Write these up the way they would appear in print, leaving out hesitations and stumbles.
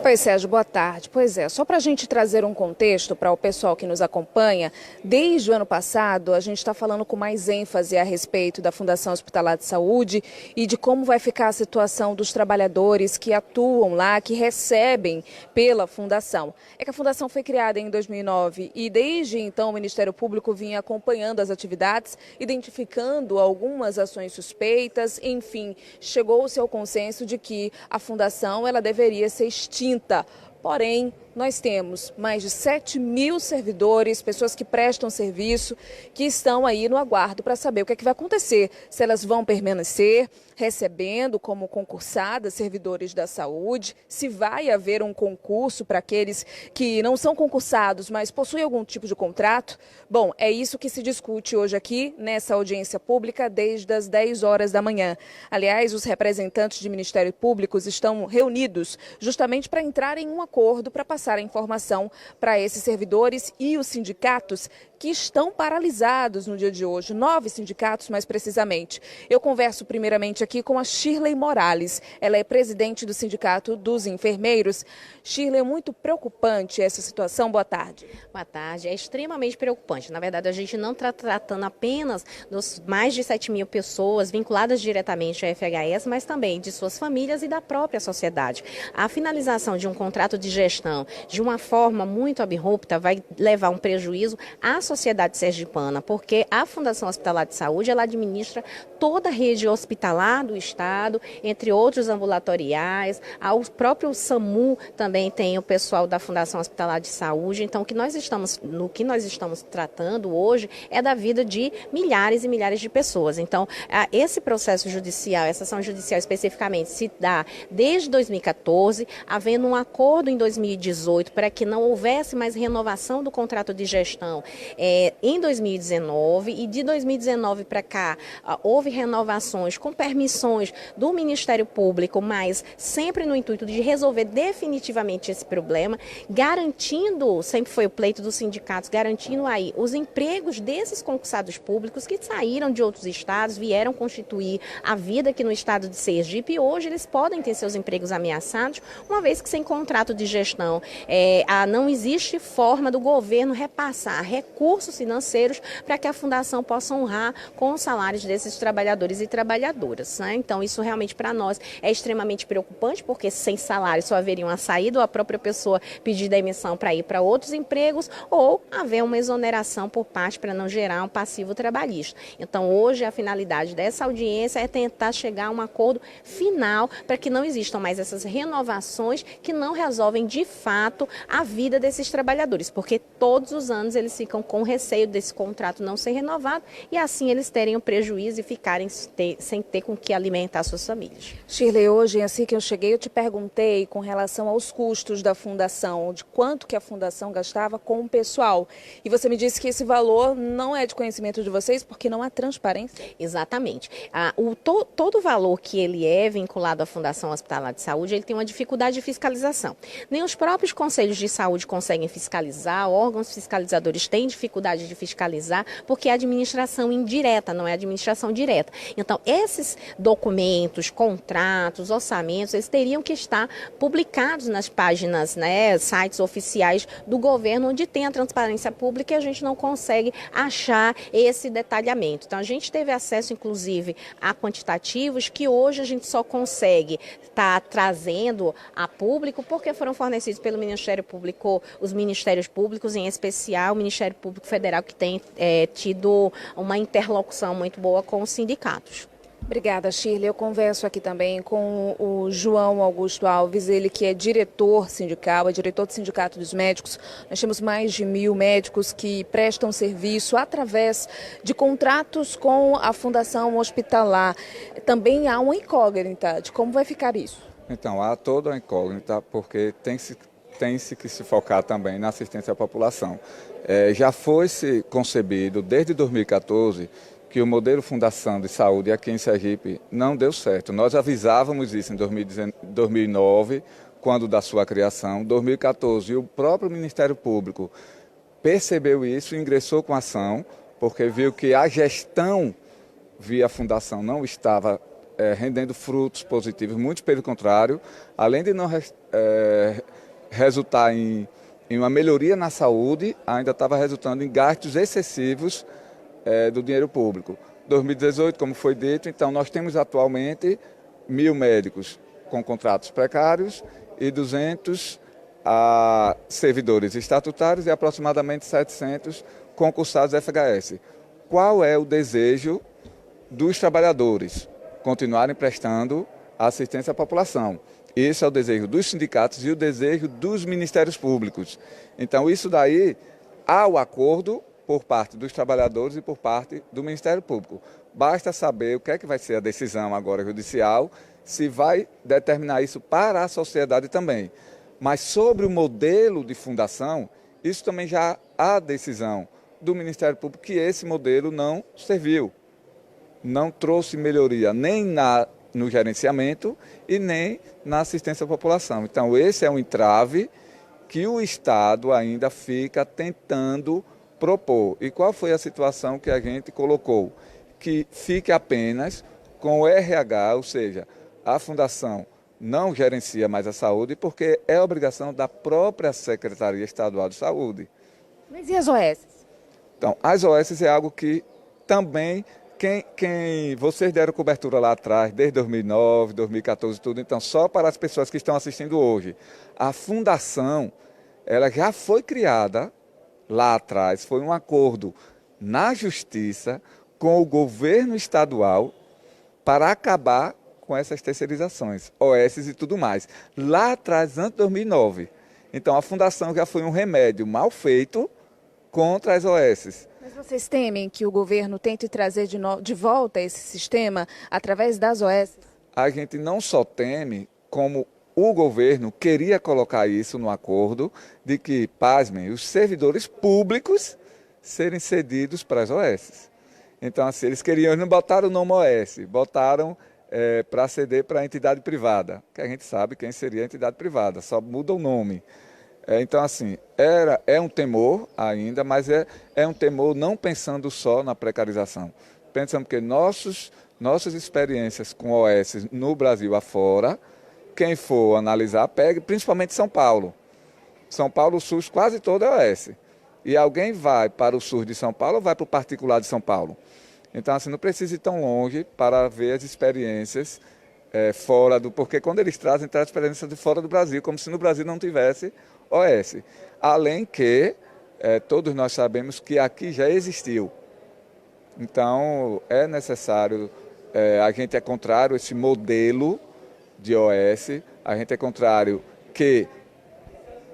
Oi, Sérgio, boa tarde. Pois é, só para a gente trazer um contexto para o pessoal que nos acompanha, desde o ano passado a gente está falando com mais ênfase a respeito da Fundação Hospitalar de Saúde e de como vai ficar a situação dos trabalhadores que atuam lá, que recebem pela Fundação. É que a Fundação foi criada em 2009 e desde então o Ministério Público vinha acompanhando as atividades, identificando algumas ações suspeitas, enfim, chegou-se ao consenso de que a Fundação ela deveria ser extinta. Porém, nós temos mais de 7.000 servidores, pessoas que prestam serviço, que estão aí no aguardo para saber o que é que vai acontecer, se elas vão permanecer recebendo como concursadas servidores da saúde, se vai haver um concurso para aqueles que não são concursados, mas possuem algum tipo de contrato. Bom, é isso que se discute hoje aqui nessa audiência pública desde as 10 horas da manhã. Aliás, os representantes de Ministério Público estão reunidos justamente para entrar em um acordo para passar a informação para esses servidores e os sindicatos que estão paralisados no dia de hoje, 9 sindicatos mais precisamente. Eu converso primeiramente aqui com a Shirley Morales, ela é presidente do Sindicato dos Enfermeiros. Shirley, é muito preocupante essa situação, boa tarde. Boa tarde, é extremamente preocupante. Na verdade, a gente não está tratando apenas dos mais de 7.000 pessoas vinculadas diretamente à FHS, mas também de suas famílias e da própria sociedade. A finalização de um contrato de gestão de uma forma muito abrupta vai levar um prejuízo à sociedade sergipana, porque a Fundação Hospitalar de Saúde, ela administra toda a rede hospitalar do Estado, entre outros ambulatoriais, o próprio SAMU também tem o pessoal da Fundação Hospitalar de Saúde. Então, no que nós estamos tratando hoje é da vida de milhares e milhares de pessoas. Então, esse processo judicial, essa ação judicial especificamente, se dá desde 2014, havendo um acordo em 2018 para que não houvesse mais renovação do contrato de gestão em 2019, e de 2019 para cá houve renovações com permissões do Ministério Público, mas sempre no intuito de resolver definitivamente esse problema, garantindo, sempre foi o pleito dos sindicatos, garantindo aí os empregos desses concursados públicos que saíram de outros estados, vieram constituir a vida aqui no estado de Sergipe, e hoje eles podem ter seus empregos ameaçados, uma vez que sem contrato de gestão não existe forma do governo repassar recursos financeiros para que a Fundação possa honrar com os salários desses trabalhadores e trabalhadoras, né? Então, isso realmente para nós é extremamente preocupante, porque sem salário só haveria uma saída ou a própria pessoa pedir demissão para ir para outros empregos, ou haver uma exoneração por parte para não gerar um passivo trabalhista. Então, hoje a finalidade dessa audiência é tentar chegar a um acordo final para que não existam mais essas renovações que não resolvem de fato a vida desses trabalhadores, porque todos os anos eles ficam com receio desse contrato não ser renovado e assim eles terem um prejuízo e ficarem sem ter com que alimentar suas famílias. Shirley, hoje, assim que eu cheguei, eu te perguntei com relação aos custos da Fundação, de quanto que a Fundação gastava com o pessoal. E você me disse que esse valor não é de conhecimento de vocês porque não há transparência? Exatamente. Todo o valor que ele é vinculado à Fundação Hospitalar de Saúde, ele tem uma dificuldade de fiscalização. Nem os próprios conselhos de saúde conseguem fiscalizar, órgãos fiscalizadores têm dificuldade de fiscalizar, porque é administração indireta, não é administração direta. Então, esses documentos, contratos, orçamentos, eles teriam que estar publicados nas páginas, sites oficiais do governo, onde tem a transparência pública, e a gente não consegue achar esse detalhamento. Então, a gente teve acesso, inclusive, a quantitativos que hoje a gente só consegue estar trazendo a público porque foram fornecidos pelo Ministério Público, os Ministérios Públicos, em especial o Ministério Público Federal, que tem tido uma interlocução muito boa com os sindicatos. Obrigada, Shirley. Eu converso aqui também com o João Augusto Alves, ele que é diretor sindical, é diretor do Sindicato dos Médicos. Nós temos mais de 1.000 médicos que prestam serviço através de contratos com a Fundação Hospitalar. Também há uma incógnita de como vai ficar isso. Então, há toda uma incógnita, porque tem-se que se focar também na assistência à população. Já foi-se concebido desde 2014 que o modelo Fundação de Saúde aqui em Sergipe não deu certo. Nós avisávamos isso em 2009, quando da sua criação, 2014, e o próprio Ministério Público percebeu isso e ingressou com ação, porque viu que a gestão via Fundação não estava rendendo frutos positivos, muito pelo contrário, além de não resultar em uma melhoria na saúde, ainda estava resultando em gastos excessivos do dinheiro público. 2018, como foi dito, então nós temos atualmente 1.000 médicos com contratos precários e 200 servidores estatutários e aproximadamente 700 concursados FHS. Qual é o desejo dos trabalhadores? Continuarem prestando assistência à população. Esse é o desejo dos sindicatos e o desejo dos ministérios públicos. Então, isso daí, há o acordo por parte dos trabalhadores e por parte do Ministério Público. Basta saber o que é que vai ser a decisão agora judicial, se vai determinar isso para a sociedade também. Mas sobre o modelo de fundação, isso também já há decisão do Ministério Público que esse modelo não serviu. Não trouxe melhoria nem no gerenciamento e nem na assistência à população. Então, esse é um entrave que o Estado ainda fica tentando propor. E qual foi a situação que a gente colocou? Que fique apenas com o RH, ou seja, a Fundação não gerencia mais a saúde porque é obrigação da própria Secretaria Estadual de Saúde. Mas e as OS? Então, as OS é algo que também, vocês deram cobertura lá atrás, desde 2009, 2014 tudo, então só para as pessoas que estão assistindo hoje. A fundação, ela já foi criada lá atrás, foi um acordo na Justiça com o governo estadual para acabar com essas terceirizações, OS e tudo mais. Lá atrás, antes de 2009. Então, a fundação já foi um remédio mal feito contra as OS. Mas vocês temem que o governo tente trazer de volta esse sistema através das OS? A gente não só teme, como o governo queria colocar isso no acordo, de que, pasmem, os servidores públicos serem cedidos para as OS. Então, assim, eles queriam, eles não botaram o nome OS, botaram para ceder para a entidade privada, que a gente sabe quem seria a entidade privada, só muda o nome. Então, assim, é um temor ainda, mas é um temor não pensando só na precarização. Pensando que nossas experiências com OS no Brasil afora, quem for analisar, pegue principalmente São Paulo. São Paulo, o SUS quase todo é OS. E alguém vai para o SUS de São Paulo ou vai para o particular de São Paulo? Então, assim, não precisa ir tão longe para ver as experiências fora do... Porque quando eles trazem experiências de fora do Brasil, como se no Brasil não tivesse OS. Além que todos nós sabemos que aqui já existiu. Então, é necessário, a gente é contrário a esse modelo de OS, a gente é contrário que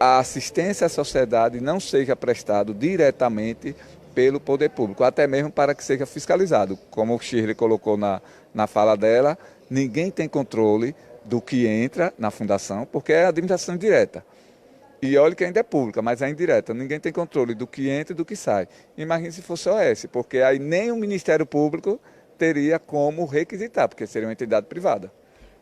a assistência à sociedade não seja prestada diretamente pelo poder público, até mesmo para que seja fiscalizado. Como o Shirley colocou na fala dela, ninguém tem controle do que entra na fundação, porque é a administração direta. E olha que ainda é pública, mas é indireta. Ninguém tem controle do que entra e do que sai. Imagine se fosse OS, porque aí nem o Ministério Público teria como requisitar, porque seria uma entidade privada.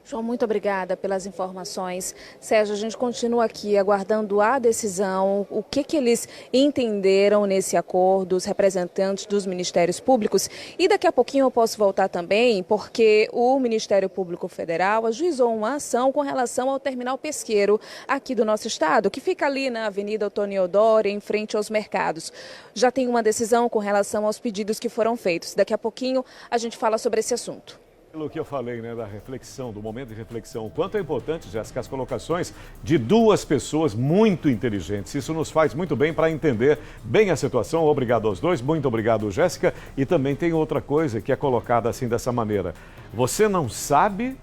João, muito obrigada pelas informações. Sérgio, a gente continua aqui aguardando a decisão, o que eles entenderam nesse acordo, os representantes dos Ministérios Públicos. E daqui a pouquinho eu posso voltar também, porque o Ministério Público Federal ajuizou uma ação com relação ao terminal pesqueiro aqui do nosso estado, que fica ali na Avenida Otônio Eudório, em frente aos mercados. Já tem uma decisão com relação aos pedidos que foram feitos. Daqui a pouquinho a gente fala sobre esse assunto. Pelo que eu falei, né, da reflexão, do momento de reflexão, o quanto é importante, Jéssica, as colocações de duas pessoas muito inteligentes. Isso nos faz muito bem para entender bem a situação. Obrigado aos dois, muito obrigado, Jéssica. E também tem outra coisa que é colocada assim dessa maneira. Você não sabe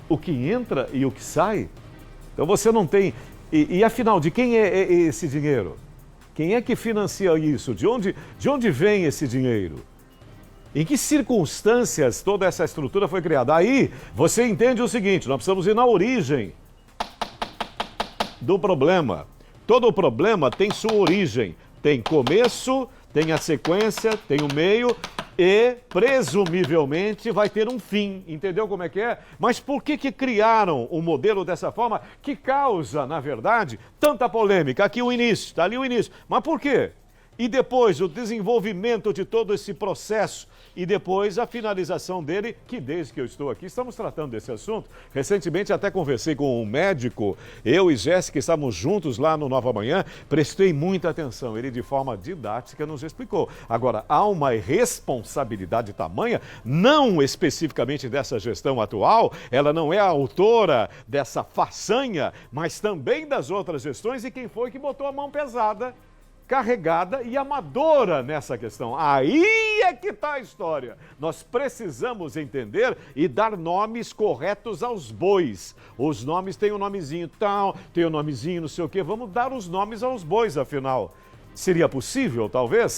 o que entra e o que sai? Então você não tem... E afinal, de quem é esse dinheiro? Quem é que financia isso? De onde vem esse dinheiro? Em que circunstâncias toda essa estrutura foi criada? Aí você entende o seguinte, nós precisamos ir na origem do problema. Todo problema tem sua origem, tem começo, tem a sequência, tem o meio e, presumivelmente, vai ter um fim. Entendeu como é que é? Mas por que criaram um modelo dessa forma que causa, na verdade, tanta polêmica? Aqui o início, está ali o início. Mas por quê? e depois o desenvolvimento de todo esse processo e depois a finalização dele, que desde que eu estou aqui estamos tratando desse assunto. Recentemente até conversei com um médico, eu e Jéssica estávamos juntos lá no Nova Manhã, prestei muita atenção, ele de forma didática nos explicou. Agora, há uma responsabilidade tamanha, não especificamente dessa gestão atual, ela não é a autora dessa façanha, mas também das outras gestões, e quem foi que botou a mão pesada, carregada e amadora nessa questão. Aí é que está a história. Nós precisamos entender e dar nomes corretos aos bois. Os nomes têm um nomezinho tal, tem um nomezinho não sei o quê. Vamos dar os nomes aos bois, afinal. Seria possível, talvez?